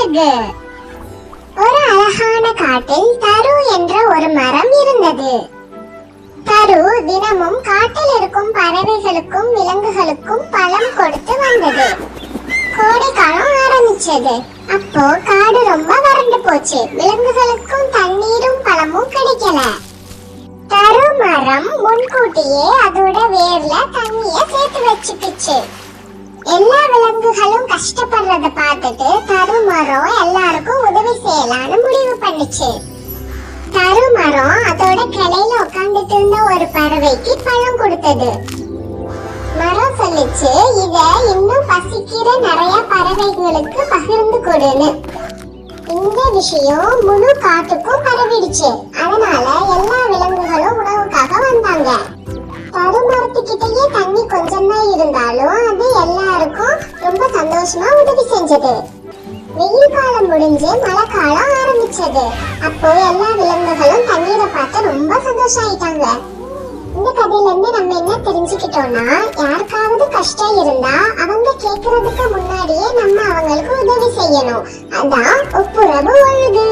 இருக்கு. ஒரு அழகான காட்டில் தரு என்ற ஒரு மரம் இருந்தது. தரு தினமும் காட்டில் இருக்கும் பறவைகளுக்கும் விலங்குகளுக்கும் பழம் கொடுத்து வந்தது. கோடை காலம் ஆரம்பிச்சது. அப்போ காடு ரொம்ப வறண்டு போச்சு. விலங்குகளுக்கும் தண்ணீரும் பழமும் கிடைக்கல. தரு மரம் முன்கூட்டியே அதோட வேர்ல தண்ணிய சேர்த்து வச்சுக்கிச்சு. எல்லா விலங்குகளும் கஷ்டப்படுறத பார்த்துட்டு தரு மரம் எல்லாருக்கும் உதவி செய்யலான்னு முடிவு பண்ணுச்சு. தரு மரம் அதோட கிளையில உட்கார்ந்துட்டு இருந்த ஒரு பறவைக்கு பழம் கொடுத்தது. மரம் சொல்லிச்சு, இத இன்னும் பசிக்கிற நிறைய பறவைகளுக்கு பகிர்ந்து கொடுன்னு. இந்த விஷயம் முழு காட்டுக்கும் பரவிடுச்சு. அதனால எல்லா விலங்குகளும் உணவுக்காக வந்தாங்க. தருமரத்துக்கிட்டயே தண்ணி கொஞ்சம் தான் இருந்தாலும் அது எல்லாருக்கும் ரொம்ப சந்தோஷமா உதவி செஞ்சது. வெயில் காலம் முடிஞ்சு மழை காலம் ஆரம்பிச்சது. அப்போ எல்லா விலங்குகளும் தண்ணீரை பார்த்து ரொம்ப சந்தோஷம் ஆயிட்டாங்க. இந்த கதையில இருந்து நம்ம என்ன தெரிஞ்சுக்கிட்டோம்னா, யாருக்காவது கஷ்டம் இருந்தா அவங்க கேக்குறதுக்கு முன்னாடியே நம்ம அவங்களுக்கு உதவி செய்யணும். அதான் ஒப்புரவு ஒழுகு.